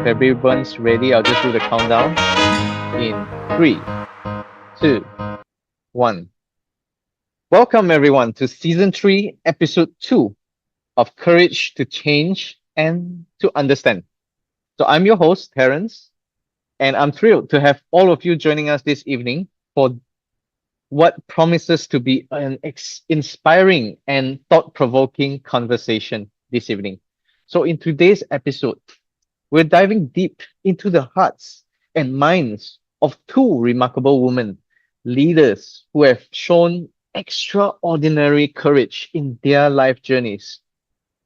If everyone's ready, I'll just do the countdown in three, two, one. Welcome everyone to season 3, episode 2 of Courage to Change and to Understand. So I'm your host, Terence, and I'm thrilled to have all of you joining us this evening for what promises to be an inspiring and thought provoking conversation this evening. So, in today's episode, we're diving deep into the hearts and minds of two remarkable women, leaders who have shown extraordinary courage in their life journeys.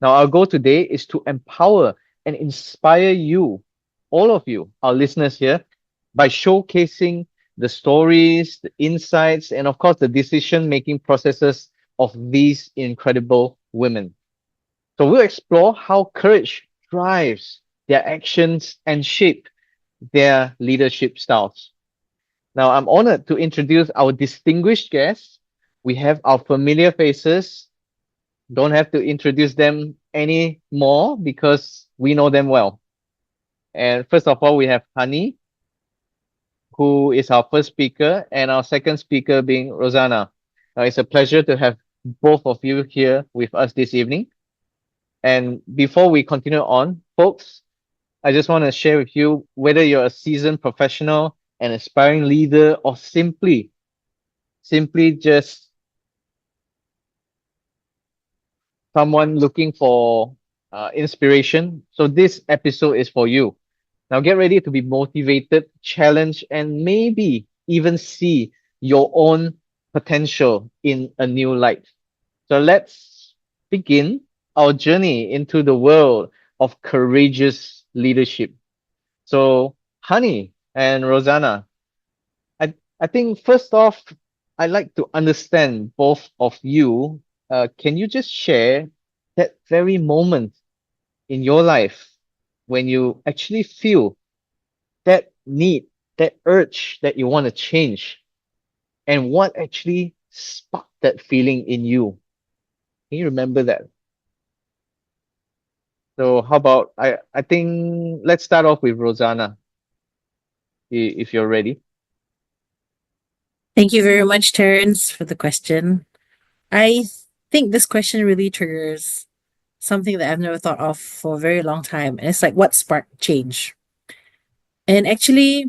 Now, our goal today is to empower and inspire you, all of you, our listeners here, by showcasing the stories, the insights, and of course, the decision making processes of these incredible women. So, we'll explore how courage drives their actions and shape their leadership styles. Now, I'm honored to introduce our distinguished guests. We have our familiar faces, don't have to introduce them any more because we know them well. And first of all, we have Hani, who is our first speaker, and our second speaker being Rosanna. Now, it's a pleasure to have both of you here with us this evening. And before we continue on, folks, I just want to share with you whether you're a seasoned professional, an aspiring leader, or simply just someone looking for inspiration. So this episode is for you. Now get ready to be motivated, challenged, and maybe even see your own potential in a new light. So let's begin our journey into the world of courageous leadership. So, Honey and Rosanna, I think first off, I'd like to understand both of you. Can you just share that very moment in your life when you actually feel that need, that urge that you want to change, and what actually sparked that feeling in you? Can you remember that? So how about I think let's start off with Rosanna, if you're ready. Thank you very much, Terence, for the question. I think this question really triggers something that I've never thought of for a very long time. And it's like, what sparked change? And actually,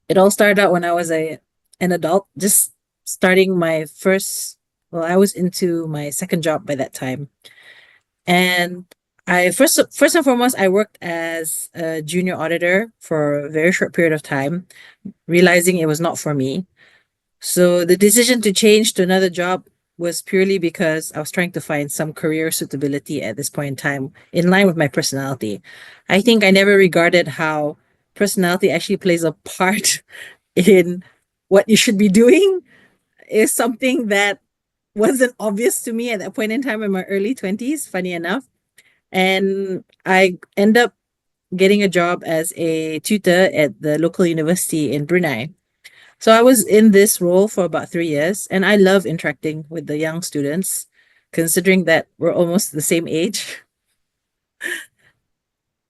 it all started out when I was an adult, just starting my first, well, I was into my second job by that time. And I first and foremost, I worked as a junior auditor for a very short period of time, realizing it was not for me. So the decision to change to another job was purely because I was trying to find some career suitability at this point in time in line with my personality. I think I never regarded how personality actually plays a part in what you should be doing is something that wasn't obvious to me at that point in time in my early 20s, funny enough. And I end up getting a job as a tutor at the local university in Brunei. So I was in this role for about 3 years, and I love interacting with the young students, considering that we're almost the same age.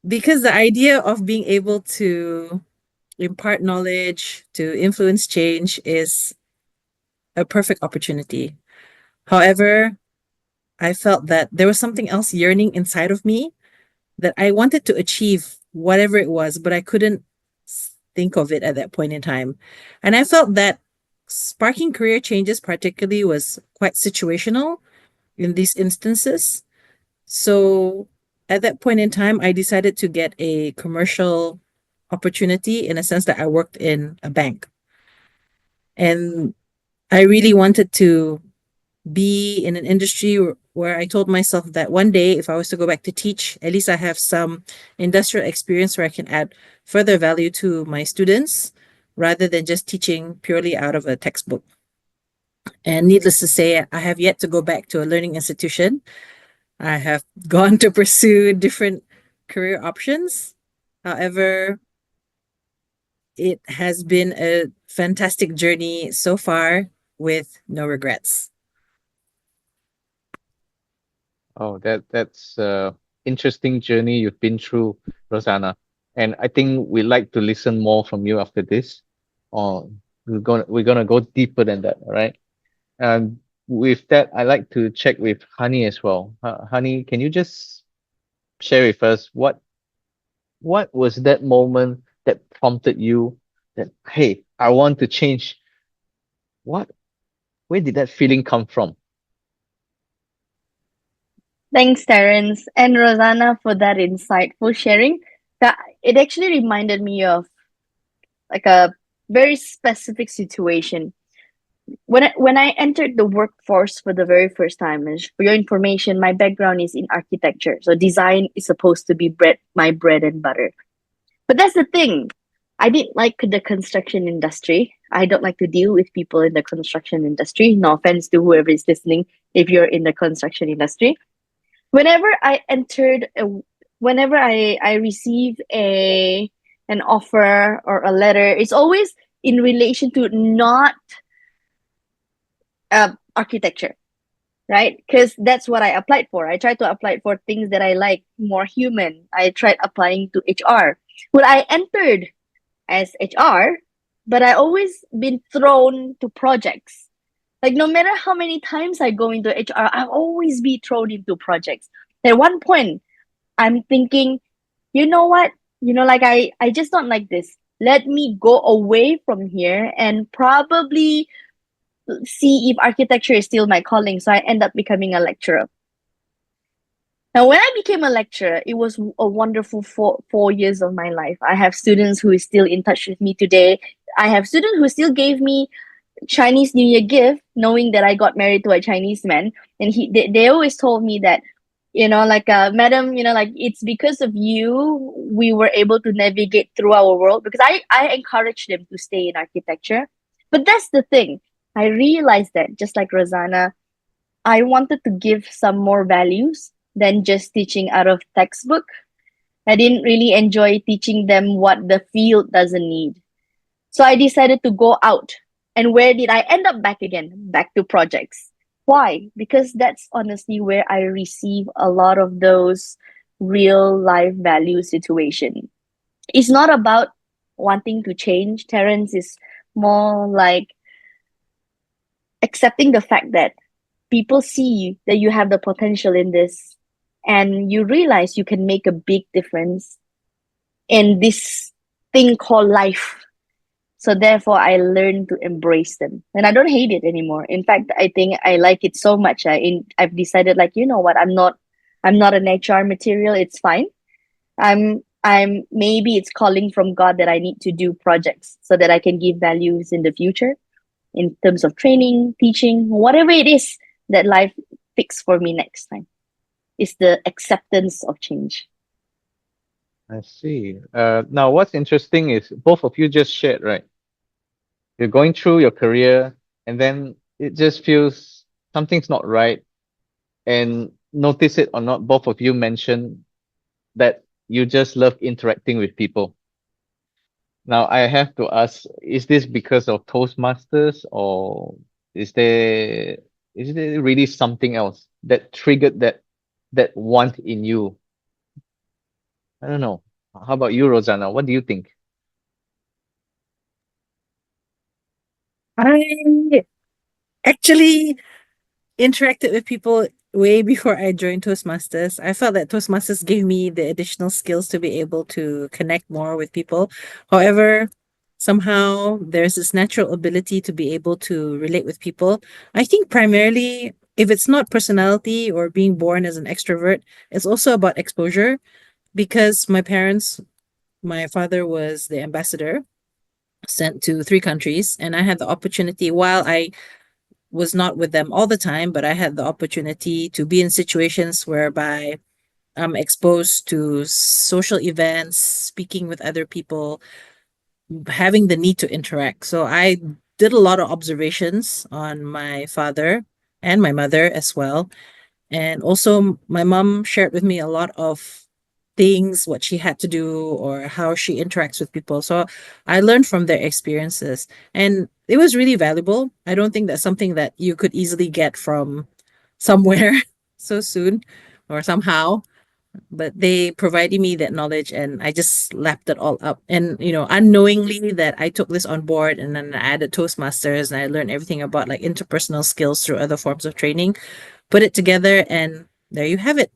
Because the idea of being able to impart knowledge, to influence change is a perfect opportunity. However, I felt that there was something else yearning inside of me that I wanted to achieve whatever it was, but I couldn't think of it at that point in time. And I felt that sparking career changes, particularly, was quite situational in these instances. So at that point in time, I decided to get a commercial opportunity in a sense that I worked in a bank. And I really wanted to be in an industry where I told myself that one day, if I was to go back to teach, at least I have some industrial experience where I can add further value to my students rather than just teaching purely out of a textbook. And needless to say, I have yet to go back to a learning institution. I have gone to pursue different career options. However, it has been a fantastic journey so far with no regrets. Oh, that's interesting journey you've been through, Rosanna. And I think we'd like to listen more from you after this. Or we're gonna go deeper than that, all right? And with that, I like to check with Honey as well. Honey, can you just share with us what was that moment that prompted you that, hey, I want to change? What Where did that feeling come from? Thanks, Terence and Rosanna, for that insightful sharing. That it actually reminded me of like a very specific situation. When I entered the workforce for the very first time, and for your information, my background is in architecture, so design is supposed to be my bread and butter. But that's the thing. I didn't like the construction industry. I don't like to deal with people in the construction industry. No offense to whoever is listening if you're in the construction industry. Whenever I entered, whenever I receive an offer or a letter, it's always in relation to not architecture, right? Because that's what I applied for. I tried to apply for things that I like, more human. I tried applying to HR. Well, I entered as HR, but I always been thrown to projects. Like no matter how many times I go into HR, I'll always be thrown into projects. At one point, I'm thinking, you know what? Like I just don't like this. Let me go away from here and probably see if architecture is still my calling. So I end up becoming a lecturer. Now, when I became a lecturer, it was a wonderful 4 years of my life. I have students who is still in touch with me today. I have students who still gave me Chinese New Year gift, knowing that I got married to a Chinese man, and they always told me that, like, madam, like it's because of you we were able to navigate through our world, because I encouraged them to stay in architecture. But that's the thing. I realized that, just like Rosanna, I wanted to give some more values than just teaching out of textbook. I didn't really enjoy teaching them what the field doesn't need. So I decided to go out. And where did I end up back again? Back to projects. Why? Because that's honestly where I receive a lot of those real life value situation. It's not about wanting to change. Terence is more like accepting the fact that people see that you have the potential in this, and you realize you can make a big difference in this thing called life. So therefore, I learned to embrace them, and I don't hate it anymore. In fact, I think I like it so much. I've decided, like, you know what, I'm not an HR material. It's fine. I'm maybe it's calling from God that I need to do projects so that I can give values in the future, in terms of training, teaching, whatever it is that life picks for me next time. Is the acceptance of change. I see. Now, what's interesting is both of you just shared, right? You're going through your career, and then it just feels something's not right. And notice it or not, both of you mentioned that you just love interacting with people. Now, I have to ask, is this because of Toastmasters, or is there is there really something else that triggered that want in you? I don't know. How about you, Rosanna? What do you think? I actually interacted with people way before I joined Toastmasters. I felt that Toastmasters gave me the additional skills to be able to connect more with people. However, somehow there's this natural ability to be able to relate with people. I think primarily, if it's not personality or being born as an extrovert, it's also about exposure, because my father was the ambassador sent to 3 countries, and I had the opportunity, while I was not with them all the time, but I had the opportunity to be in situations whereby I'm exposed to social events, speaking with other people, having the need to interact. So I did a lot of observations on my father and my mother as well. And also, my mom shared with me a lot of things, what she had to do or how she interacts with people. So I learned from their experiences, and it was really valuable. I don't think that's something that you could easily get from somewhere so soon or somehow. but they provided me that knowledge and I just lapped it all up. And, unknowingly that I took this on board and then I added Toastmasters and I learned everything about like interpersonal skills through other forms of training, put it together, and there you have it.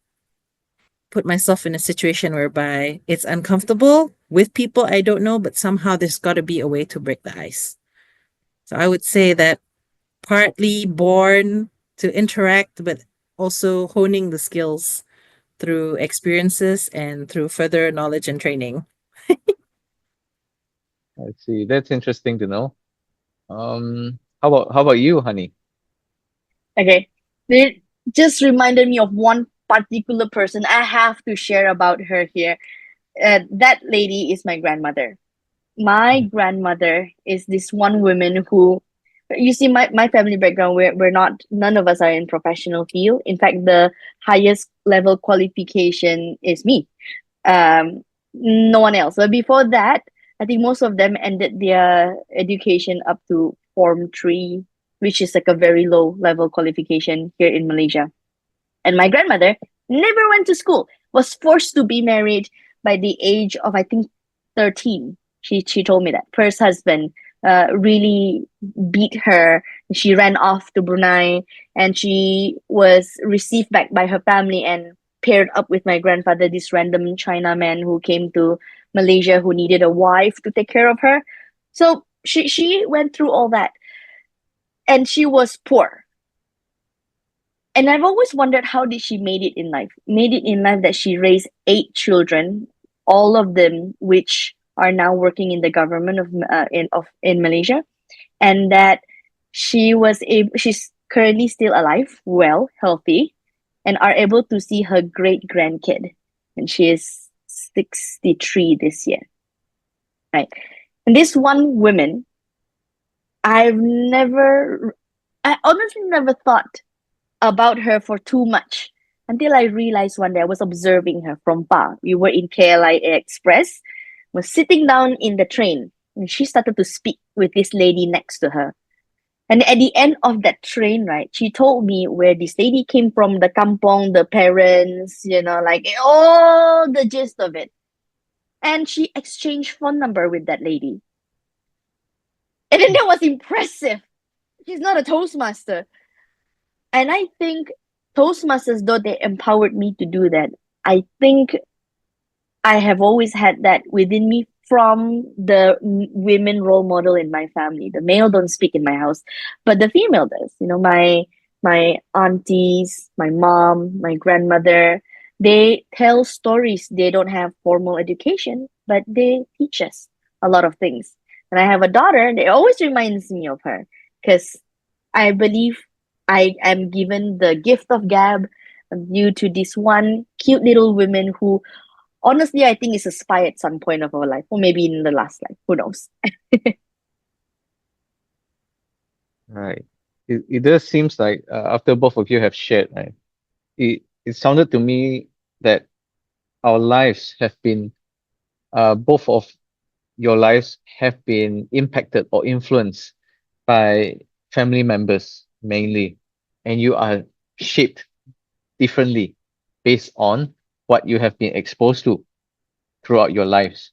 Put myself in a situation whereby it's uncomfortable with people I don't know, but somehow there's got to be a way to break the ice. So I would say that partly born to interact, but also honing the skills through experiences and through further knowledge and training. I see. That's interesting to know. How about you, honey? Okay. It just reminded me of one particular person. I have to share about her here. That lady is my grandmother. My grandmother is this one woman who, you see, my family background, we're not, none of us are in professional field. In fact, the highest level qualification is me. No one else. But before that, I think most of them ended their education up to Form 3, which is like a very low level qualification here in Malaysia. And my grandmother never went to school, was forced to be married by the age of, I think, 13. She told me that. First husband really beat her. She ran off to Brunei and she was received back by her family and paired up with my grandfather, this random China man who came to Malaysia who needed a wife to take care of her. So she went through all that and she was poor. And I've always wondered how did she made it in life? Made it in life that she raised 8 children, all of them which are now working in the government in Malaysia, and that she's currently still alive, well, healthy, and are able to see her great grandkid, and she is 63 this year, right? And this one woman, I honestly never thought about her for too much until I realized one day I was observing her from far. We were in KLIA Express, was sitting down in the train, and she started to speak with this lady next to her. And at the end of that train, right, she told me where this lady came from, the kampong, the parents, like all the gist of it. And she exchanged phone number with that lady. And then that was impressive. She's not a Toastmaster. And I think Toastmasters, though they empowered me to do that, I think I have always had that within me from the women role model in my family. The male don't speak in my house, but the female does. My aunties, my mom, my grandmother, they tell stories. They don't have formal education, but they teach us a lot of things. And I have a daughter, and it always reminds me of her because I believe I am given the gift of gab due to this one cute little woman who honestly I think is a spy at some point of our life, or maybe in the last life. Who knows? Right. It does seems like after both of you have shared, right, it sounded to me that our lives have been both of your lives have been impacted or influenced by family members mainly, and you are shaped differently based on what you have been exposed to throughout your lives.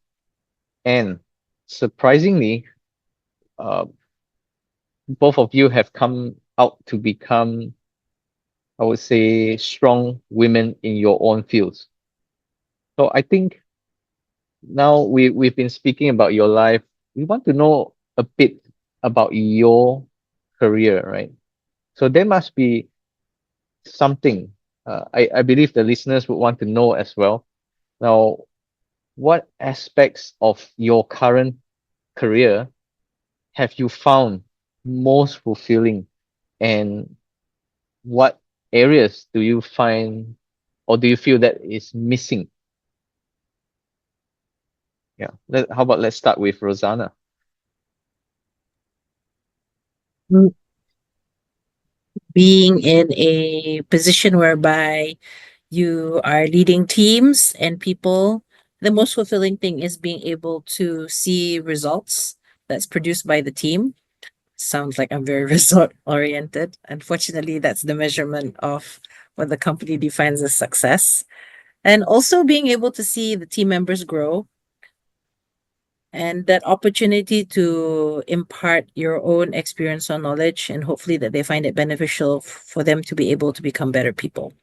And surprisingly, uh, both of you have come out to become, I would say, strong women in your own fields. So I think now we've been speaking about your life. We want to know a bit about your career, right? So there must be something I believe the listeners would want to know as well. Now, what aspects of your current career have you found most fulfilling, and what areas do you find or do you feel that is missing? Yeah. How about let's start with Rosanna. Mm, Being in a position whereby you are leading teams and people, the most fulfilling thing is being able to see results that's produced by the team. Sounds like I'm very result oriented. Unfortunately, that's the measurement of what the company defines as success. And also being able to see the team members grow and that opportunity to impart your own experience or knowledge, and hopefully that they find it beneficial for them to be able to become better people.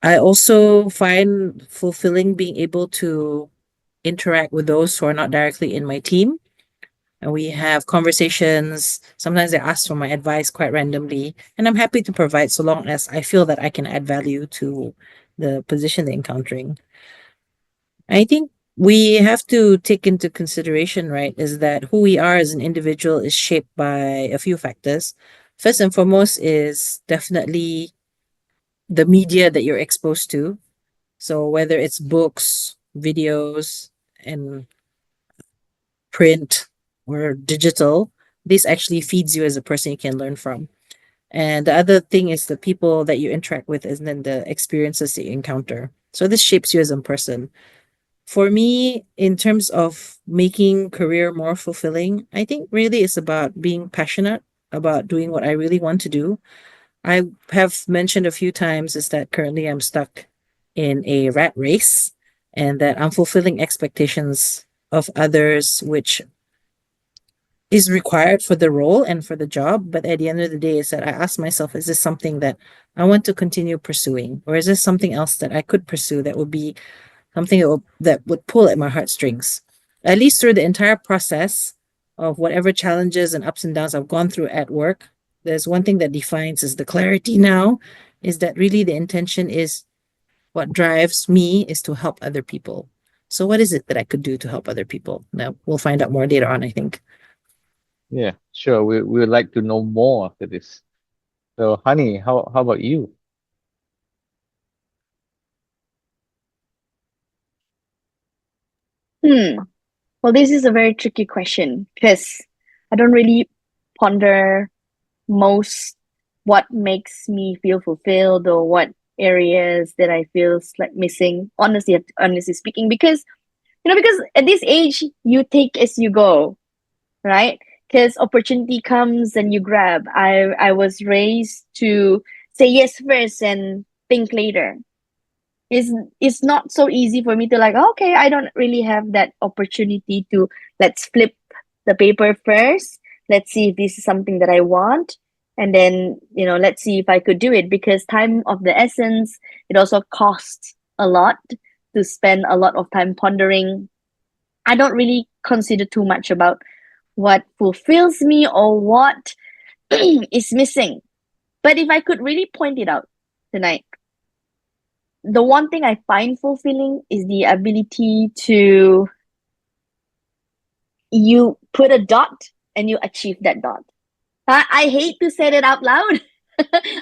I also find fulfilling being able to interact with those who are not directly in my team. And we have conversations. Sometimes they ask for my advice quite randomly, and I'm happy to provide so long as I feel that I can add value to the position they're encountering. I think we have to take into consideration, right, is that who we are as an individual is shaped by a few factors. First and foremost is definitely the media that you're exposed to. So whether it's books, videos, and print or digital, this actually feeds you as a person you can learn from. And the other thing is the people that you interact with and then the experiences that you encounter. So this shapes you as a person. For me, in terms of making career more fulfilling, I think really it's about being passionate about doing what I really want to do. I have mentioned a few times is that currently I'm stuck in a rat race and that I'm fulfilling expectations of others, which is required for the role and for the job. But at the end of the day, is that I ask myself, is this something that I want to continue pursuing? Or is this something else that I could pursue that would be something that would pull at my heartstrings? At least through the entire process of whatever challenges and ups and downs I've gone through at work, there's one thing that defines is the clarity now, is that really the intention is what drives me is to help other people. So what is it that I could do to help other people? Now we'll find out more later on, I think. Yeah, sure. We would like to know more after this. So, Honey, how about you? Hmm. Well, this is a very tricky question because I don't really ponder most what makes me feel fulfilled or what areas that I feel like missing. Honestly speaking, because because at this age you take as you go, right? Because opportunity comes and you grab. I was raised to say yes first and think later. It's not so easy for me to like, okay, I don't really have that opportunity to let's flip the paper first. Let's see if this is something that I want. And then, let's see if I could do it because time of the essence, it also costs a lot to spend a lot of time pondering. I don't really consider too much about what fulfills me or what is missing. But if I could really point it out tonight, the one thing I find fulfilling is the ability to you put a dot and you achieve that dot. I hate to say it out loud.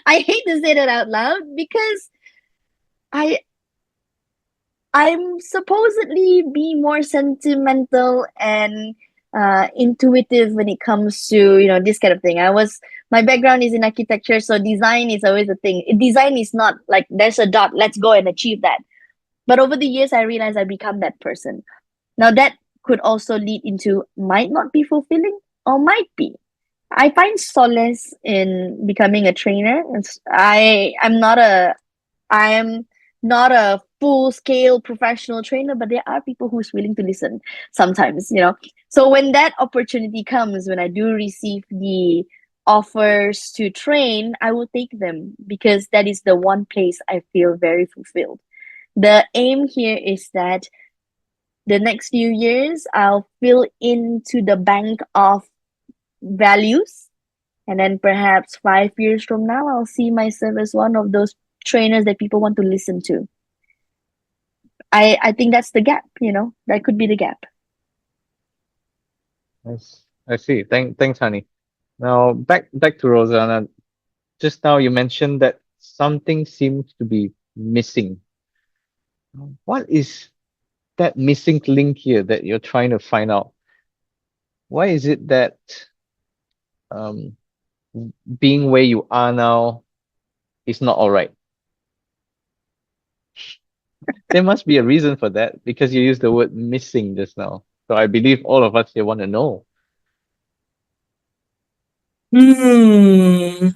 I hate to say it out loud because I I'm supposedly be more sentimental and intuitive when it comes to this kind of thing. My background is in architecture, so design is always a thing. Design is not like there's a dot, let's go and achieve that. But over the years, I realized I become that person. Now that could also lead into might not be fulfilling or might be. I find solace in becoming a trainer. I am not a full scale professional trainer, but there are people who's willing to listen sometimes. So when that opportunity comes, when I do receive the offers to train, I will take them because that is the one place I feel very fulfilled. The aim here is that the next few years I'll fill into the bank of values, and then perhaps 5 years from now I'll see myself as one of those trainers that people want to listen to. I think that's the gap. That could be the gap. I see. Thanks, Honey. Now back to Rosanna. Just now you mentioned that something seems to be missing. What is that missing link here that you're trying to find out? Why is it that um, being where you are now is not all right? There must be a reason for that because you used the word missing just now. So I believe all of us here want to know. Hmm.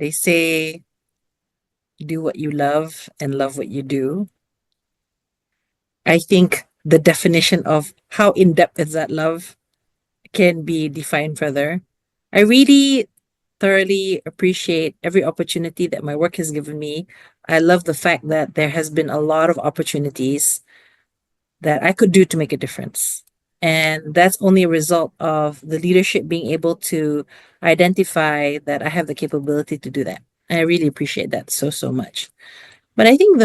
They say, do what you love and love what you do. I think the definition of how in depth is that love can be defined further. I really thoroughly appreciate every opportunity that my work has given me. I love the fact that there has been a lot of opportunities that I could do to make a difference. And that's only a result of the leadership being able to identify that I have the capability to do that. I really appreciate that so, so much. But I think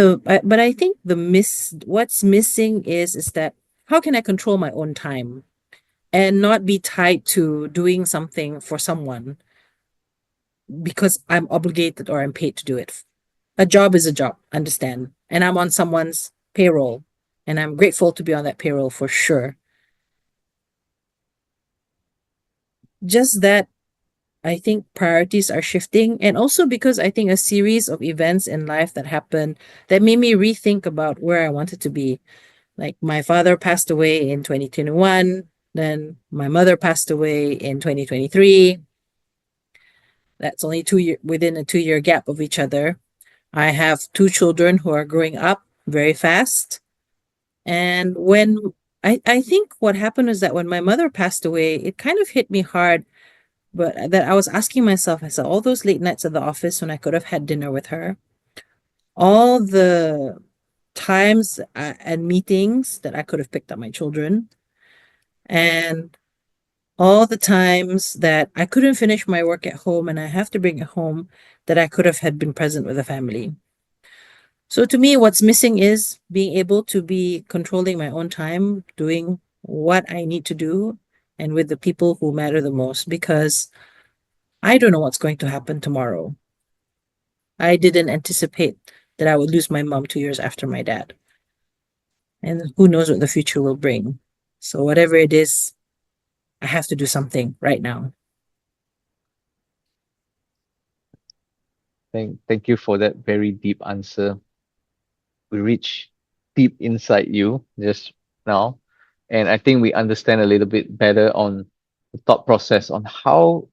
what's missing is that how can I control my own time and not be tied to doing something for someone because I'm obligated or I'm paid to do it. A job is a job, understand? And I'm on someone's payroll, and I'm grateful to be on that payroll for sure. Just that I think priorities are shifting, and also because I think a series of events in life that happened that made me rethink about where I wanted to be. Like my father passed away in 2021, then my mother passed away in 2023. That's only within a 2 year gap of each other. I have two children who are growing up very fast. And I think what happened was that when my mother passed away, it kind of hit me hard, but that I was asking myself, I said, all those late nights at the office when I could have had dinner with her, all the times and meetings that I could have picked up my children, and all the times that I couldn't finish my work at home and I have to bring it home, that I could have had been present with the family. So to me, what's missing is being able to be controlling my own time, doing what I need to do, and with the people who matter the most, because I don't know what's going to happen tomorrow. I didn't anticipate that I would lose my mom 2 years after my dad. And who knows what the future will bring. So whatever it is, I have to do something right now. Thank you for that very deep answer. We reach deep inside you just now, and I think we understand a little bit better on the thought process on how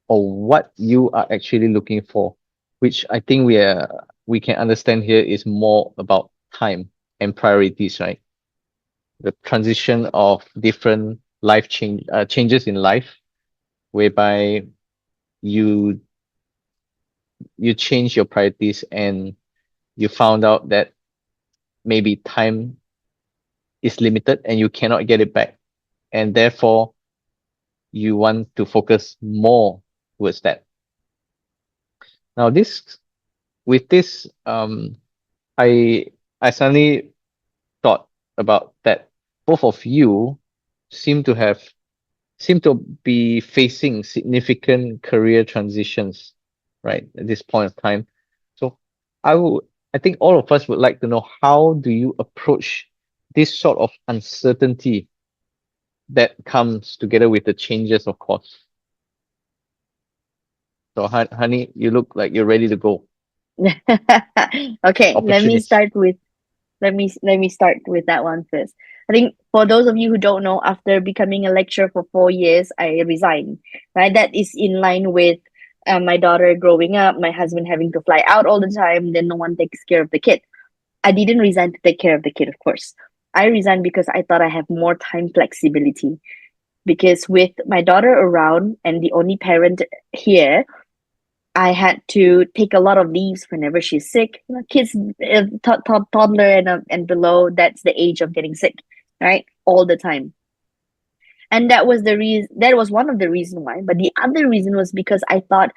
or what you are actually looking for, which I think we can understand here is more about time and priorities, right? The transition of different changes in life, whereby you you change your priorities and you found out that maybe time is limited and you cannot get it back, and therefore you want to focus more towards that. Now this I suddenly thought about that both of you seem to have seem to be facing significant career transitions, right, at this point of time. So I think all of us would like to know, how do you approach this sort of uncertainty that comes together with the changes, of course? So, honey, you look like you're ready to go. Okay, Opportunities. let me start with that one first. I think for those of you who don't know, after becoming a lecturer for 4 years, I resigned. Right, that is in line with my daughter growing up, my husband having to fly out all the time, then no one takes care of the kid. I didn't resign to take care of the kid, of course. I resigned because I thought I have more time flexibility. Because with my daughter around and the only parent here, I had to take a lot of leaves whenever she's sick. You know, kids, toddler and below, that's the age of getting sick, right? All the time. And that was the reason. That was one of the reasons why. But the other reason was because I thought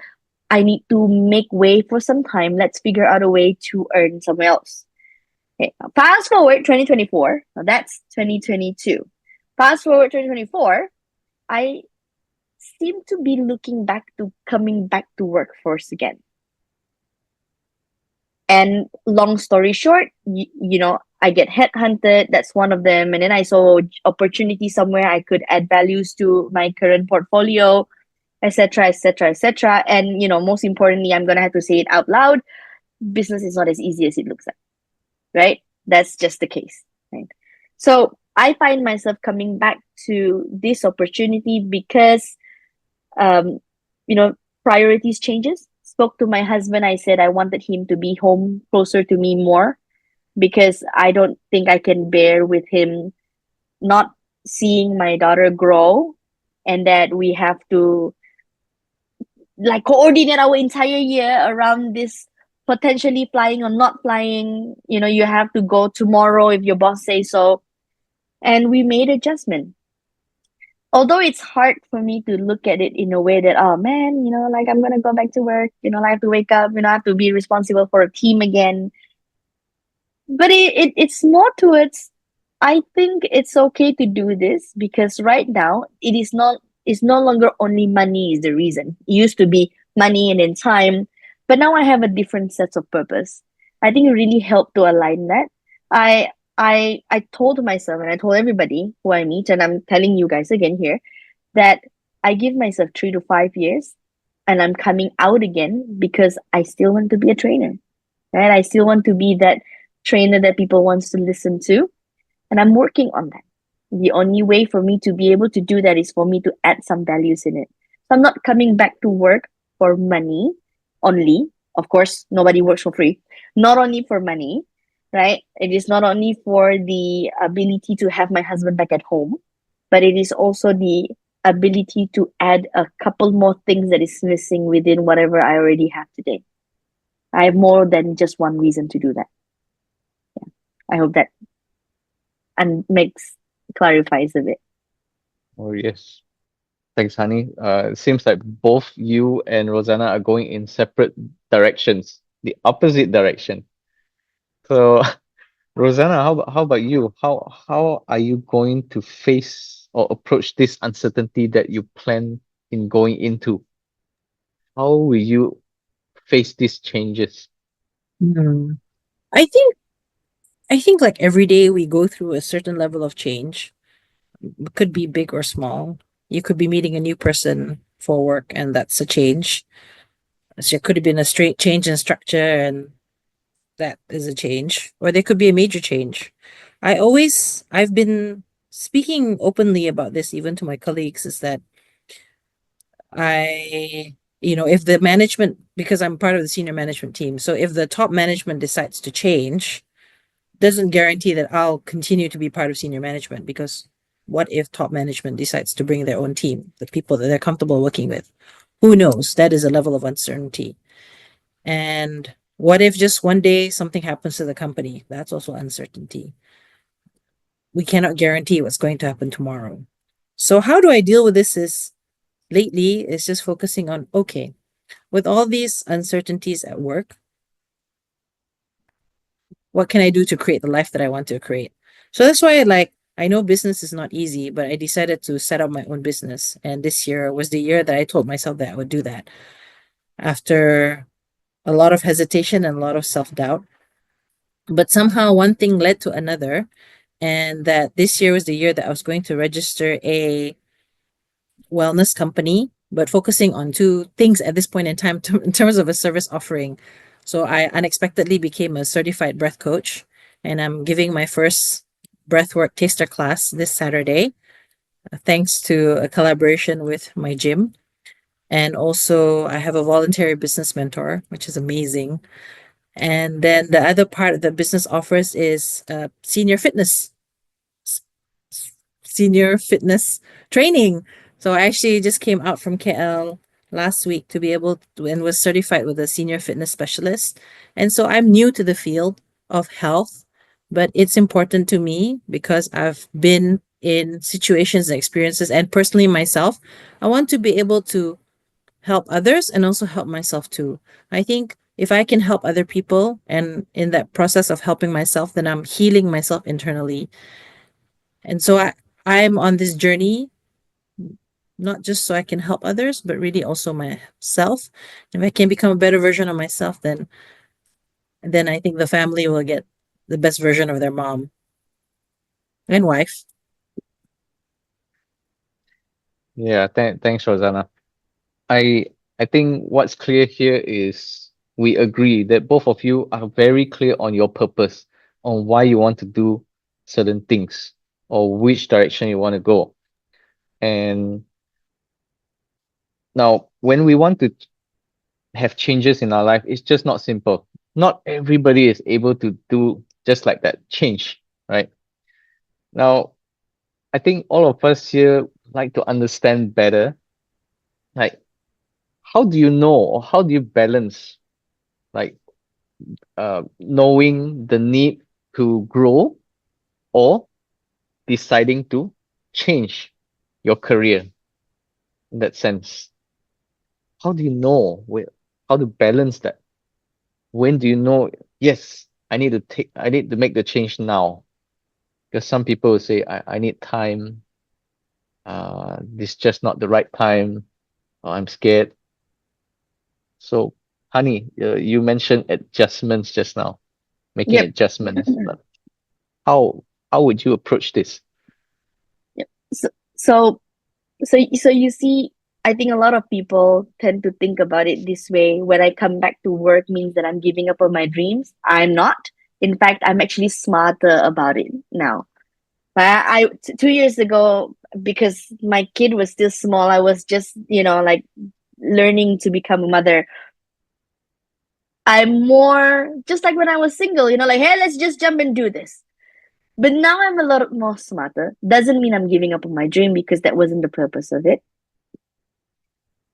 I need to make way for some time. Let's figure out a way to earn somewhere else. Okay, fast forward 2024. Now that's 2022. Fast forward 2024. I seem to be looking back to coming back to workforce again. And long story short, I get headhunted. That's one of them. And then I saw opportunity somewhere I could add values to my current portfolio, etc., etc., etc. And most importantly, I'm gonna have to say it out loud. Business is not as easy as it looks like, right? That's just the case, right? So I find myself coming back to this opportunity because, um, priorities changes. spoke to my husband. I said I wanted him to be home closer to me more because I don't think I can bear with him not seeing my daughter grow, and that we have to like coordinate our entire year around this potentially flying or not flying. You know, you have to go tomorrow if your boss says so. And we made adjustment. Although it's hard for me to look at it in a way that, oh man, like I'm gonna go back to work, I have to wake up, I have to be responsible for a team again. But it's more towards, I think it's okay to do this because right now it's no longer only money is the reason. It used to be money and then time, but now I have a different set of purpose. I think it really helped to align that. I told myself and I told everybody who I meet, and I'm telling you guys again here, that I give myself 3 to 5 years and I'm coming out again because I still want to be a trainer. Right? I still want to be that trainer that people wants to listen to, and I'm working on that. The only way for me to be able to do that is for me to add some values in it. So I'm not coming back to work for money only. Of course, nobody works for free. Not only for money, right? It is not only for the ability to have my husband back at home, but it is also the ability to add a couple more things that is missing within whatever I already have today. I have more than just one reason to do that. Yeah. I hope that and clarifies a bit. Oh, yes. Thanks, Honey. It seems like both you and Rosanna are going in separate directions, the opposite direction. So, Rosanna, how about you? How are you going to face or approach this uncertainty that you plan in going into? How will you face these changes? Hmm. I think like every day we go through a certain level of change. It could be big or small. You could be meeting a new person for work, and that's a change. So it could have been a straight change in structure, and that is a change. Or there could be a major change. I've been speaking openly about this even to my colleagues, is that if the management, because I'm part of the senior management team, so if the top management decides to change, doesn't guarantee that I'll continue to be part of senior management, because what if top management decides to bring their own team, the people that they're comfortable working with? Who knows? That is a level of uncertainty. And what if just one day something happens to the company? That's also uncertainty. We cannot guarantee what's going to happen tomorrow. So how do I deal with this is lately is just focusing on, okay, with all these uncertainties at work, what can I do to create the life that I want to create? So that's why I know business is not easy, but I decided to set up my own business. And this year was the year that I told myself that I would do that. After a lot of hesitation and a lot of self-doubt. But somehow one thing led to another. And that this year was the year that I was going to register a wellness company, but focusing on two things at this point in time in terms of a service offering. So I unexpectedly became a certified breath coach, and I'm giving my first breathwork taster class this Saturday, thanks to a collaboration with my gym. And also, I have a voluntary business mentor, which is amazing. And then the other part of the business offers is senior fitness training. So I actually just came out from KL last week to be able to, and was certified with a senior fitness specialist. And so I'm new to the field of health, but it's important to me because I've been in situations and experiences, and personally myself, I want to be able to help others and also help myself too. I think if I can help other people, and in that process of helping myself, then I'm healing myself internally. And so I'm on this journey, not just so I can help others, but really also myself. If I can become a better version of myself, then I think the family will get the best version of their mom and wife. Yeah, thanks, Rosanna. I I think what's clear here is we agree that both of you are very clear on your purpose, on why you want to do certain things or which direction you want to go. And now when we want to have changes in our life, it's just not simple. Not everybody is able to do just like that change, right? Now, I think all of us here like to understand better, like how do you know or how do you balance like knowing the need to grow or deciding to change your career in that sense? How do you know how to balance that? When do you know, yes, I need to make the change now? Because some people will say, I need time, this is just not the right time, or I'm scared. So, Honey, you mentioned adjustments just now, making Yep. adjustments. But how would you approach this? Yep. So you see, I think a lot of people tend to think about it this way. When I come back to work means that I'm giving up on my dreams. I'm not. In fact, I'm actually smarter about it now. I 2 years ago, because my kid was still small, I was just, like learning to become a mother. I'm more just like when I was single, like, hey, let's just jump and do this. But now I'm a lot more smarter. Doesn't mean I'm giving up on my dream, because that wasn't the purpose of it.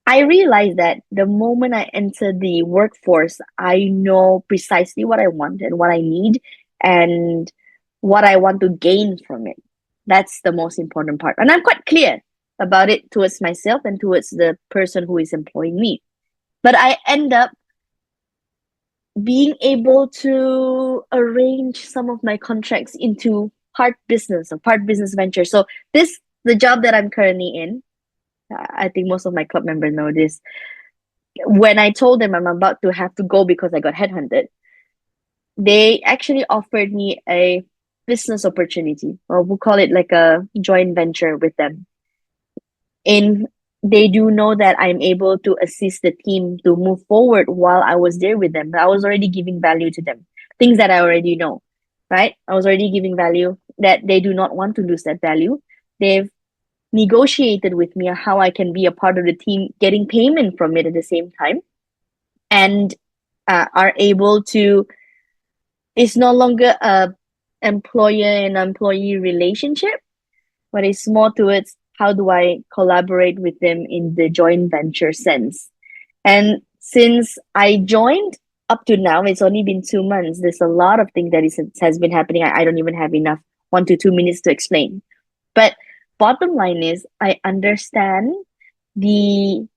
I realized that the moment I enter the workforce, I know precisely what I want and what I need and what I want to gain from it. That's the most important part. And I'm quite clear about it towards myself and towards the person who is employing me. But I end up being able to arrange some of my contracts into part business or part business venture. So the job that I'm currently in, I think most of my club members know this. When I told them I'm about to have to go because I got headhunted, they actually offered me a business opportunity, or we'll call it like a joint venture with them. And they do know that I'm able to assist the team to move forward while I was there with them. I was already giving value to them, things that I already know, right? I was already giving value that they do not want to lose that value. They've negotiated with me how I can be a part of the team, getting payment from it at the same time, and are able to. It's no longer a employer and employee relationship, but it's more towards how do I collaborate with them in the joint venture sense. And since I joined up to now, it's only been 2 months. There's a lot of things that has been happening. I don't even have enough 1 to 2 minutes to explain. But bottom line is, I understand the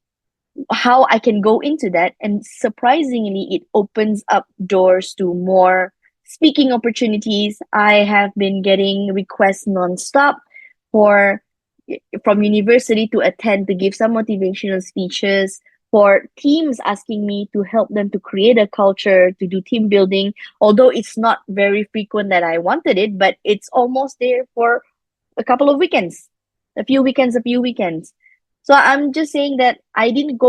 how I can go into that, and surprisingly, it opens up doors to more speaking opportunities. I have been getting requests nonstop for from university to attend to give some motivational speeches, for teams asking me to help them to create a culture, to do team building, although it's not very frequent that I wanted it, but it's almost there for a couple of weekends, a few weekends. So I'm just saying that I didn't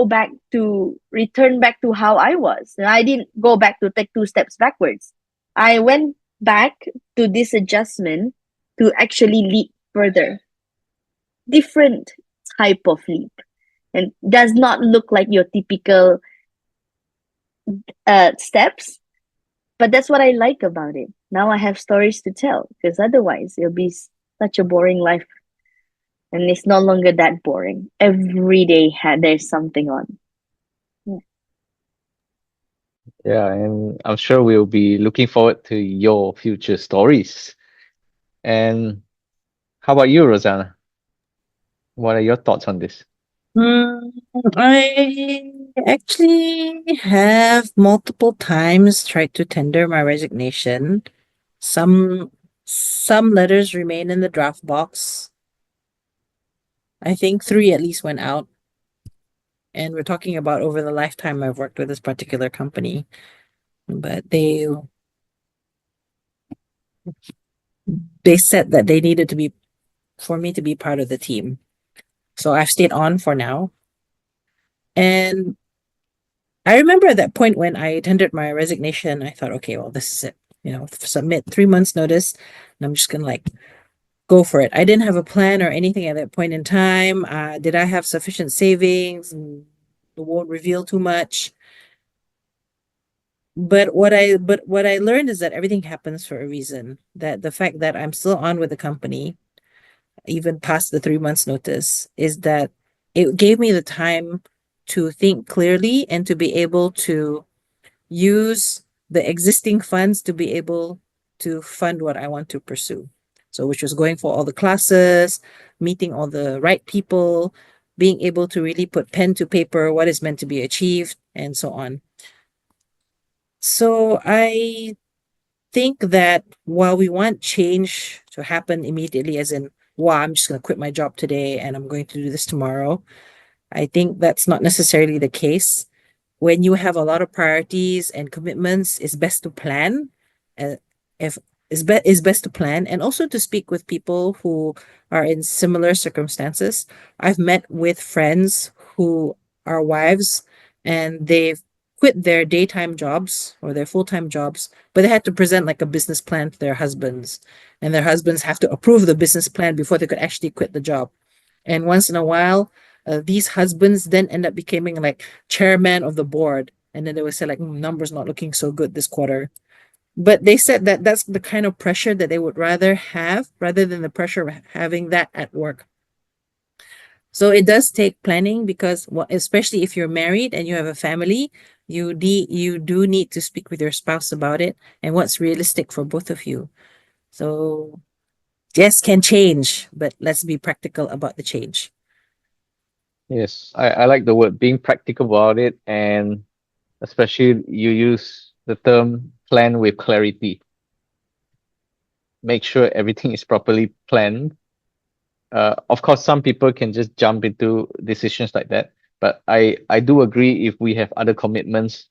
return back to how I was. I didn't go back to take 2 steps backwards. I went back to this adjustment to actually leap further. Different type of leap. And does not look like your typical steps. But that's what I like about it. Now I have stories to tell, because otherwise it'll be such a boring life. And it's no longer that boring. Every day there's something on. Yeah, and I'm sure we'll be looking forward to your future stories. And how about you, Rosanna? What are your thoughts on this? I actually have multiple times tried to tender my resignation. Some letters remain in the draft box. I think 3 at least went out. And we're talking about over the lifetime I've worked with this particular company. But they said that they needed to be for me to be part of the team. So I've stayed on for now. And I remember at that point when I tendered my resignation, I thought, okay, well, this is it. Submit 3 months notice, and I'm just gonna go for it. I didn't have a plan or anything at that point in time. Did I have sufficient savings? I won't reveal too much. But what I learned is that everything happens for a reason. That the fact that I'm still on with the company, even past the 3 months notice, is that it gave me the time to think clearly and to be able to use the existing funds to be able to fund what I want to pursue. So, which was going for all the classes, meeting all the right people, being able to really put pen to paper what is meant to be achieved, and so on. So, I think that while we want change to happen immediately, as in, wow, I'm just going to quit my job today and I'm going to do this tomorrow, I think that's not necessarily the case. When you have a lot of priorities and commitments, it's best to plan. Uh, if is best to plan and also to speak with people who are in similar circumstances. I've met with friends who are wives and they've quit their daytime jobs or their full-time jobs, but they had to present like a business plan to their husbands, and their husbands have to approve the business plan before they could actually quit the job. And once in a while, these husbands then end up becoming like chairman of the board. And then they would say like, numbers not looking so good this quarter. But they said that that's the kind of pressure that they would rather have rather than the pressure of having that at work. So it does take planning because, well, especially if you're married and you have a family, you do need to speak with your spouse about it and what's realistic for both of you. So yes, can change, but let's be practical about the change. Yes, I like the word being practical about it, and especially you use the term plan with clarity. Make sure everything is properly planned. Of course, some people can just jump into decisions like that, but I do agree if we have other commitments,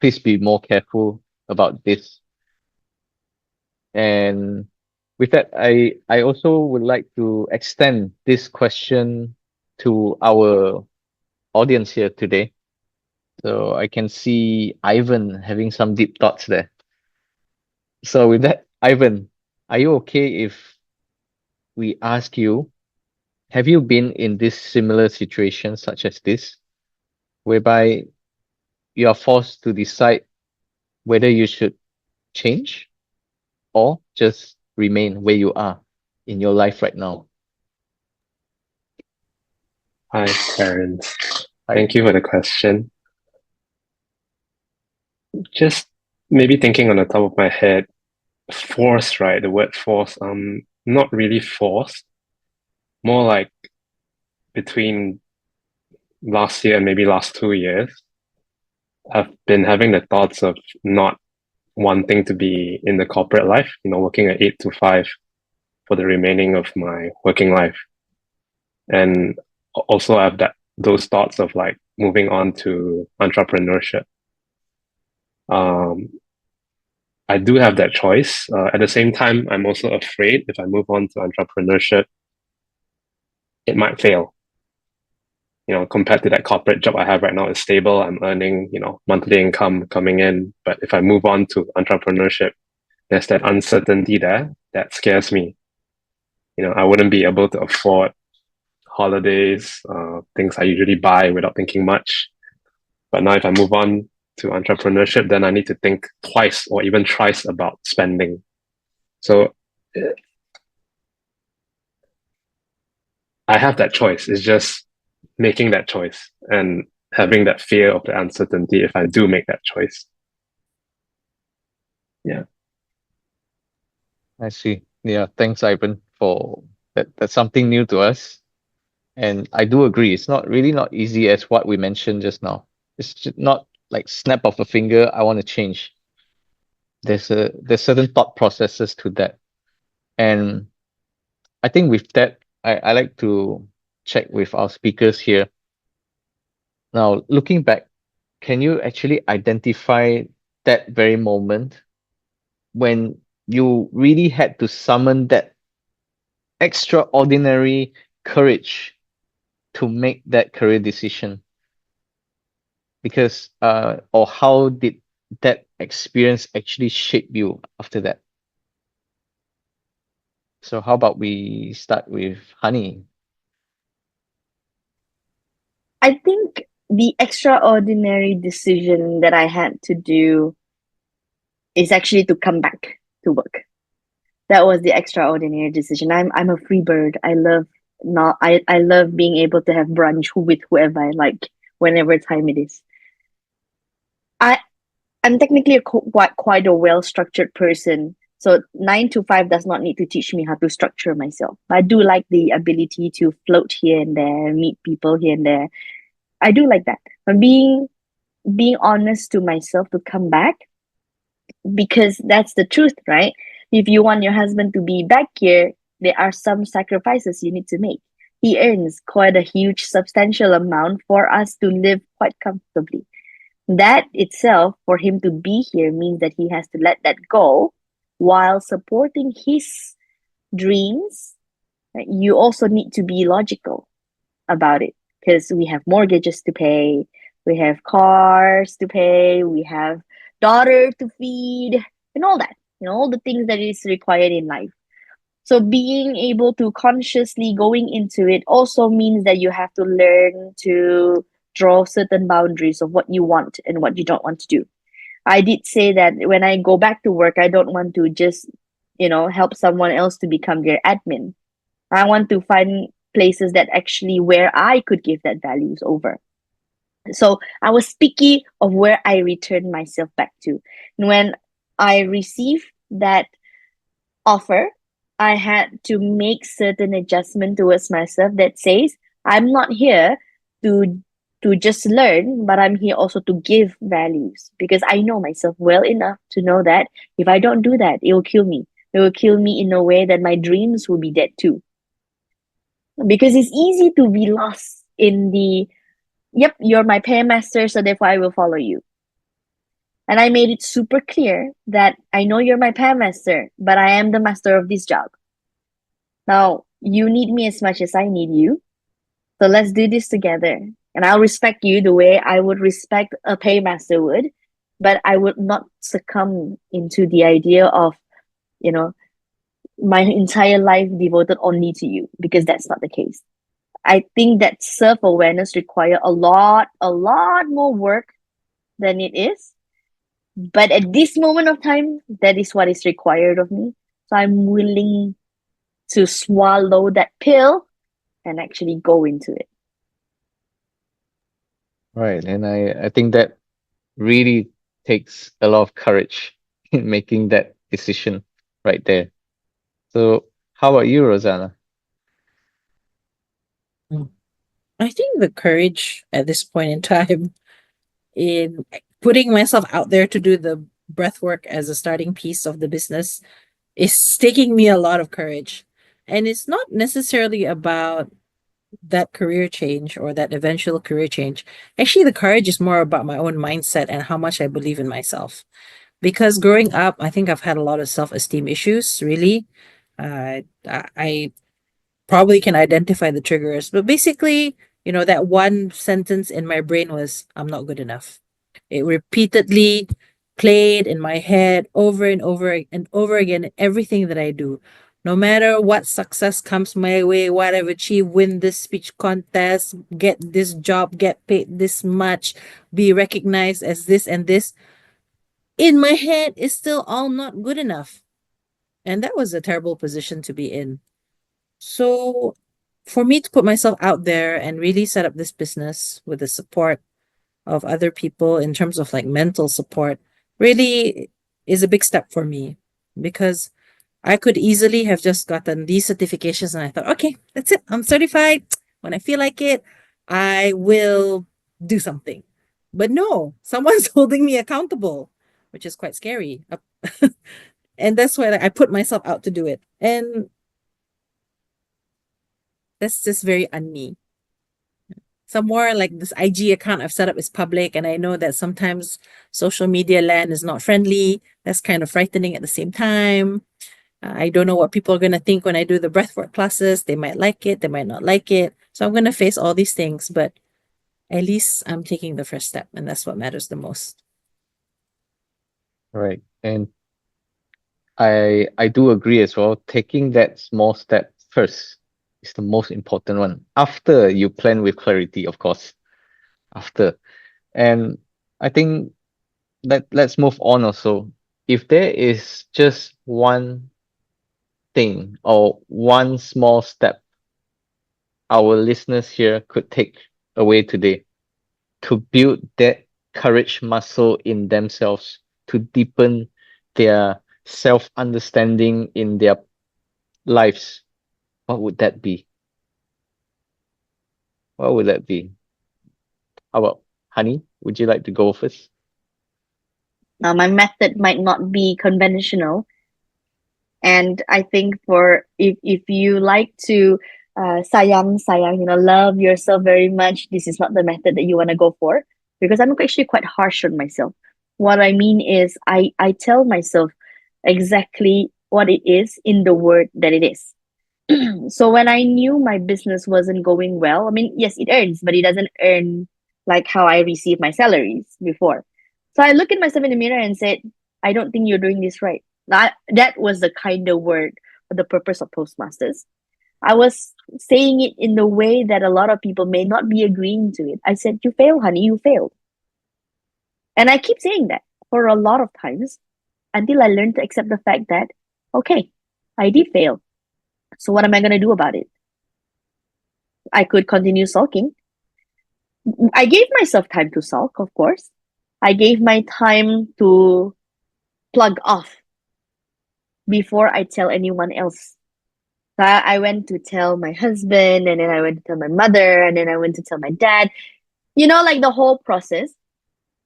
please be more careful about this. And with that, I also would like to extend this question to our audience here today. So I can see Ivan having some deep thoughts there. So with that, Ivan, are you okay if we ask you, have you been in this similar situation such as this, whereby you are forced to decide whether you should change or just remain where you are in your life right now? Hi, Terence. Thank you for the question. Just maybe thinking on the top of my head, force, right? The word force, not really forced, more like between last year and maybe last 2 years, I've been having the thoughts of not wanting to be in the corporate life, working at 8 to 5 for the remaining of my working life. And also I have those thoughts of like moving on to entrepreneurship. I do have that choice. At the same time, I'm also afraid if I move on to entrepreneurship, it might fail. Compared to that corporate job I have right now, it's stable. I'm earning, monthly income coming in. But if I move on to entrepreneurship, there's that uncertainty there that scares me. I wouldn't be able to afford holidays, things I usually buy without thinking much. But now if I move on to entrepreneurship, then I need to think twice or even thrice about spending. So I have that choice. It's just making that choice and having that fear of the uncertainty if I do make that choice. Yeah. I see. Yeah, thanks, Ivan, for that. That's something new to us. And I do agree, it's not easy as what we mentioned just now. It's just not like snap of a finger, I want to change. There's certain thought processes to that. And I think with that, I like to check with our speakers here. Now, looking back, can you actually identify that very moment when you really had to summon that extraordinary courage to make that career decision? Because or how did that experience actually shape you after that? So how about we start with Honey? I think the extraordinary decision that I had to do is actually to come back to work. That was the extraordinary decision. I'm a free bird. I love being able to have brunch with whoever I like whenever time it is. I I'm technically quite a well structured person. So 9 to 5 does not need to teach me how to structure myself. I do like the ability to float here and there, meet people here and there. I do like that. But being honest to myself to come back, because that's the truth, right? If you want your husband to be back here, there are some sacrifices you need to make. He earns quite a huge, substantial amount for us to live quite comfortably. That itself, for him to be here, means that he has to let that go while supporting his dreams. You also need to be logical about it because we have mortgages to pay, we have cars to pay, we have daughter to feed, and all that. All the things that is required in life. So being able to consciously going into it also means that you have to learn to draw certain boundaries of what you want and what you don't want to do. I did say that when I go back to work, I don't want to just, help someone else to become their admin. I want to find places that actually where I could give that values over. So I was picky of where I return myself back to. And when I received that offer, I had to make certain adjustment towards myself that says I'm not here to just learn, but I'm here also to give values because I know myself well enough to know that if I don't do that, it will kill me. It will kill me in a way that my dreams will be dead too. Because it's easy to be lost in the, yep, you're my paymaster, so therefore I will follow you. And I made it super clear that I know you're my paymaster, but I am the master of this job. Now, you need me as much as I need you. So let's do this together. And I'll respect you the way I would respect a paymaster would, but I would not succumb into the idea of, my entire life devoted only to you, because that's not the case. I think that self-awareness requires a lot more work than it is. But at this moment of time, that is what is required of me. So I'm willing to swallow that pill and actually go into it. Right. And I think that really takes a lot of courage in making that decision right there. So how about you, Rosanna? I think the courage at this point in time in putting myself out there to do the breath work as a starting piece of the business is taking me a lot of courage. And it's not necessarily about that career change or that eventual career change. Actually, the courage is more about my own mindset and how much I believe in myself. Because growing up, I think I've had a lot of self-esteem issues, really. I probably can identify the triggers, but basically, that one sentence in my brain was, I'm not good enough. It repeatedly played in my head over and over and over again in everything that I do. No matter what success comes my way, what I've achieved, win this speech contest, get this job, get paid this much, be recognized as this and this, in my head, it's still all not good enough. And that was a terrible position to be in. So for me to put myself out there and really set up this business with the support of other people in terms of like mental support really is a big step for me, because I could easily have just gotten these certifications and I thought, okay, that's it. I'm certified. When I feel like it, I will do something. But no, someone's holding me accountable, which is quite scary. And that's why I put myself out to do it. And that's just very un-me. Some more like this IG account I've set up is public, and I know that sometimes social media land is not friendly. That's kind of frightening at the same time. I don't know what people are going to think when I do the breathwork classes. They might like it, they might not like it. So I'm going to face all these things, but at least I'm taking the first step, and that's what matters the most. Right. And I do agree as well. Taking that small step first is the most important one. After you plan with clarity, of course. After. And I think let's move on also. if there is just one thing or one small step our listeners here could take away today to build that courage muscle in themselves, to deepen their self understanding in their lives, what would that be? What would that be? How about Honey? Would you like to go first? Now, my method might not be conventional, and I think for if you like to sayang, love yourself very much, this is not the method that you want to go for, because I'm actually quite harsh on myself. What I mean is I tell myself exactly what it is in the word that it is. So when I knew my business wasn't going well, I mean, yes, it earns, but it doesn't earn like how I receive my salaries before. So I look at myself in the mirror and said, I don't think you're doing this right. That was the kind of word or the purpose of Toastmasters. I was saying it in the way that a lot of people may not be agreeing to it. I said, you fail, honey, you failed. And I keep saying that for a lot of times until I learned to accept the fact that, okay, I did fail. So what am I going to do about it? I could continue sulking. I gave myself time to sulk, of course. I gave my time to plug off before I tell anyone else. So I went to tell my husband, and then I went to tell my mother, and then I went to tell my dad, like the whole process.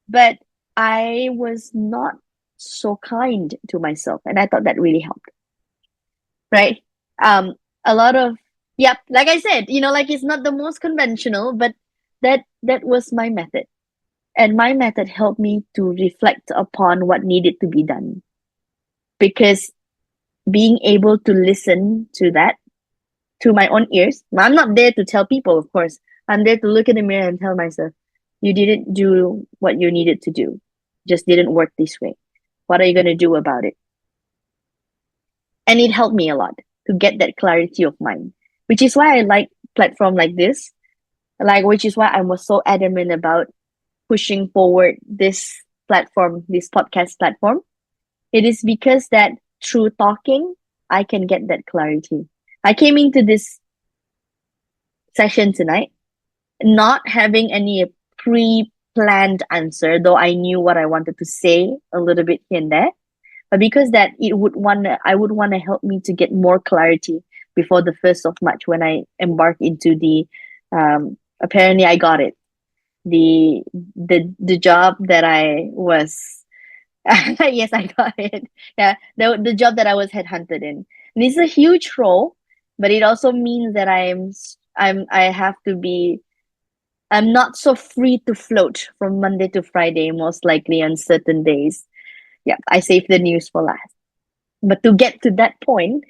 But I was not so kind to myself, and I thought that really helped. Right? A lot of, yep, like I said, like it's not the most conventional, but that was my method. And my method helped me to reflect upon what needed to be done. Because being able to listen to that, to my own ears, I'm not there to tell people, of course. I'm there to look in the mirror and tell myself, you didn't do what you needed to do. Just didn't work this way. What are you going to do about it? And it helped me a lot to get that clarity of mind, which is why I like platform like this, which is why I was so adamant about pushing forward this platform, this podcast platform. It is because that through talking, I can get that clarity. I came into this session tonight not having any pre-planned answer, though I knew what I wanted to say a little bit here and there. But because that I would want to help me to get more clarity before the 1st of March when I embark into the apparently I got it. The job that I was yes, I got it. Yeah, the job that I was headhunted in. And it's a huge role, but it also means that I'm not so free to float from Monday to Friday, most likely on certain days. Yeah, I saved the news for last. But to get to that point,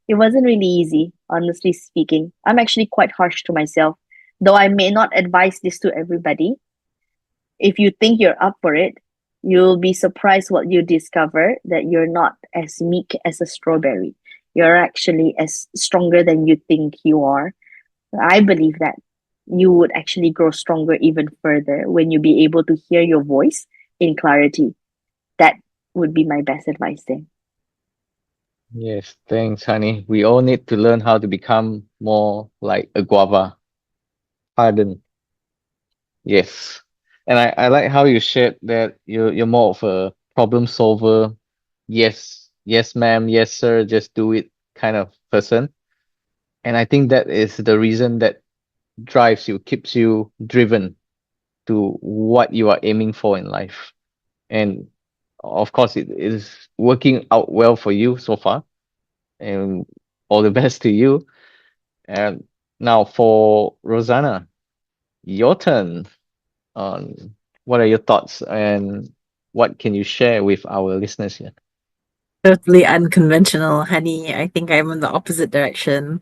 it wasn't really easy, honestly speaking. I'm actually quite harsh to myself, though I may not advise this to everybody. If you think you're up for it, you'll be surprised what you discover, that you're not as meek as a strawberry. You're actually as stronger than you think you are. I believe that you would actually grow stronger even further when you be able to hear your voice in clarity. That would be my best advice there. Yes, thanks, Honey. We all need to learn how to become more like a guava. Pardon. Yes. And I like how you shared that you're more of a problem solver. Yes, yes, ma'am, yes, sir, just do it kind of person. And I think that is the reason that drives you, keeps you driven to what you are aiming for in life. And of course, it is working out well for you so far. And all the best to you. And now for Rosanna, your turn. What are your thoughts and what can you share with our listeners here? Totally unconventional, honey. I think I'm in the opposite direction.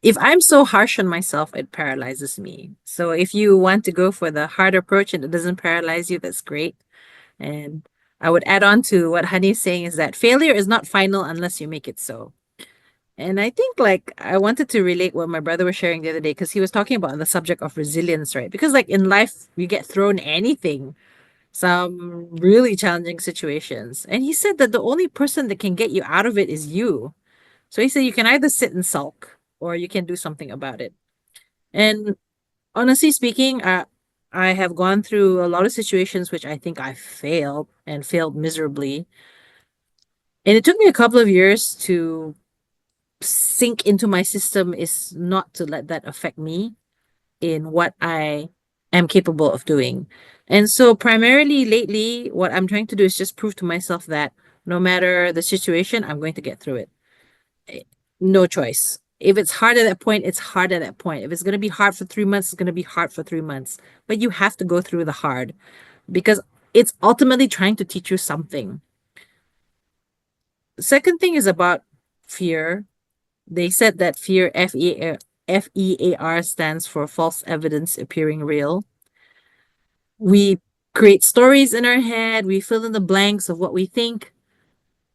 If I'm so harsh on myself, it paralyzes me. So if you want to go for the hard approach and it doesn't paralyze you, that's great. And I would add on to what Honey's saying is that failure is not final unless you make it so. And I think like I wanted to relate what my brother was sharing the other day because he was talking about the subject of resilience, right? Because like in life, we get thrown anything some really challenging situations. And he said that the only person that can get you out of it is you. So he said you can either sit and sulk or you can do something about it. And honestly speaking, I have gone through a lot of situations which I think I failed and failed miserably. And it took me a couple of years to sink into my system is not to let that affect me in what I am capable of doing. And so, primarily lately, what I'm trying to do is just prove to myself that no matter the situation, I'm going to get through it. Eh, No choice. If it's hard at that point, it's hard at that point. If it's going to be hard for 3 months, it's going to be hard for 3 months. But you have to go through the hard because it's ultimately trying to teach you something. The second thing is about fear. They said that fear, FEAR, stands for false evidence appearing real. We create stories in our head, we fill in the blanks of what we think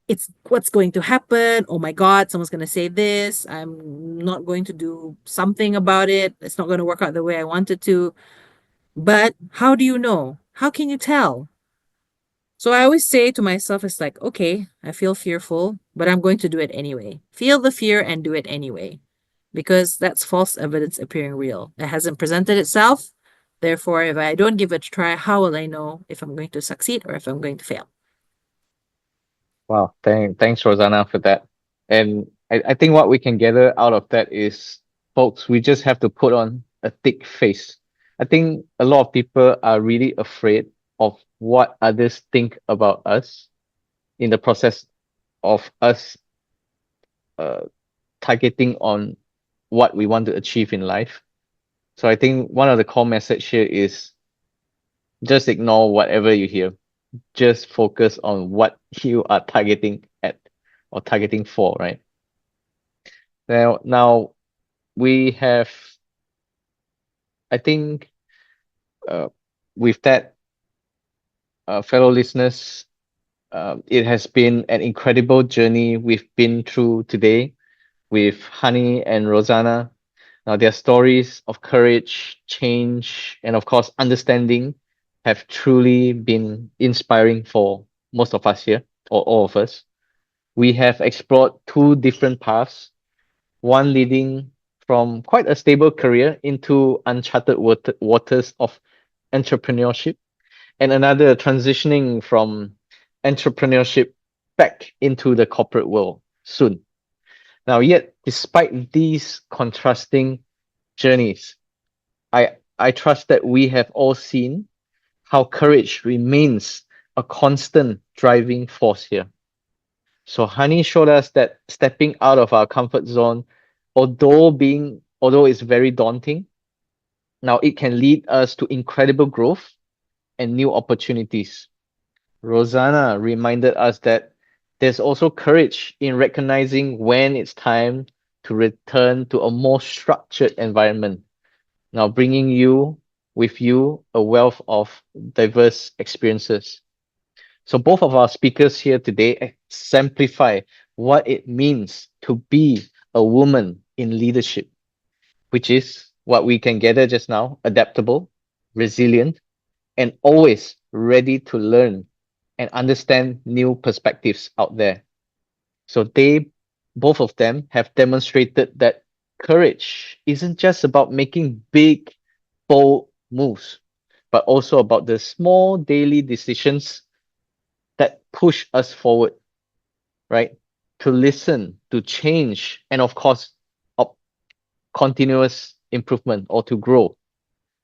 it's what's going to happen. Oh my God, someone's going to say this. I'm not going to do something about it. It's not going to work out the way I want it to. But how do you know? How can you tell? So I always say to myself, it's like, okay, I feel fearful, but I'm going to do it anyway. Feel the fear and do it anyway. Because that's false evidence appearing real. It hasn't presented itself. Therefore, if I don't give it a try, how will I know if I'm going to succeed or if I'm going to fail? Wow, thanks, Rosanna, for that. And I think what we can gather out of that is, folks, we just have to put on a thick face. I think a lot of people are really afraid of what others think about us in the process of us uh, targeting on what we want to achieve in life. So I think one of the core message here is just ignore whatever you hear. Just focus on what you are targeting at or targeting for, right? Now we have, I think, with that, fellow listeners, it has been an incredible journey we've been through today with Honey and Rosanna. Now, their stories of courage, change, and of course, understanding have truly been inspiring for most of us here, or all of us. We have explored two different paths, one leading from quite a stable career into uncharted waters of entrepreneurship, and another transitioning from entrepreneurship back into the corporate world soon. Now, yet, despite these contrasting journeys, I trust that we have all seen how courage remains a constant driving force here. So Honey showed us that stepping out of our comfort zone, although it's very daunting, now it can lead us to incredible growth and new opportunities. Rosanna reminded us that there's also courage in recognizing when it's time to return to a more structured environment. Now bringing you with you a wealth of diverse experiences. So both of our speakers here today exemplify what it means to be a woman in leadership, which is what we can gather just now: adaptable, resilient, and always ready to learn and understand new perspectives out there. So both of them have demonstrated that courage isn't just about making big, bold moves, but also about the small daily decisions that push us forward, right? To listen, to change, and of course, op- continuous improvement or to grow.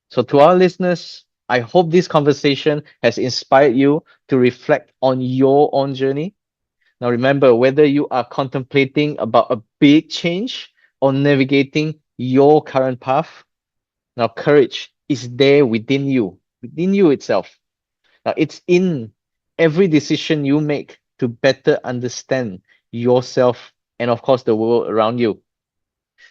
So, to our listeners, I hope this conversation has inspired you to reflect on your own journey. Now, remember, whether you are contemplating about a big change or navigating your current path, now courage is there within you itself. Now, it's in every decision you make to better understand yourself and, of course, the world around you.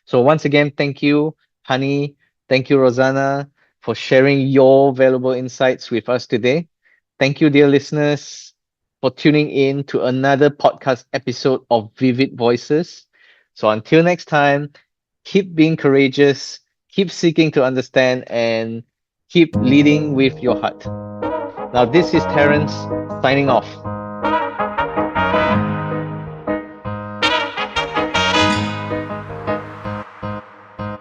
So, once again, thank you, Honey. Thank you, Rosanna, for sharing your valuable insights with us today. Thank you, dear listeners, for tuning in to another podcast episode of Vivid Voices. So, until next time, keep being courageous, keep seeking to understand, and keep leading with your heart. Now, this is Terence signing off.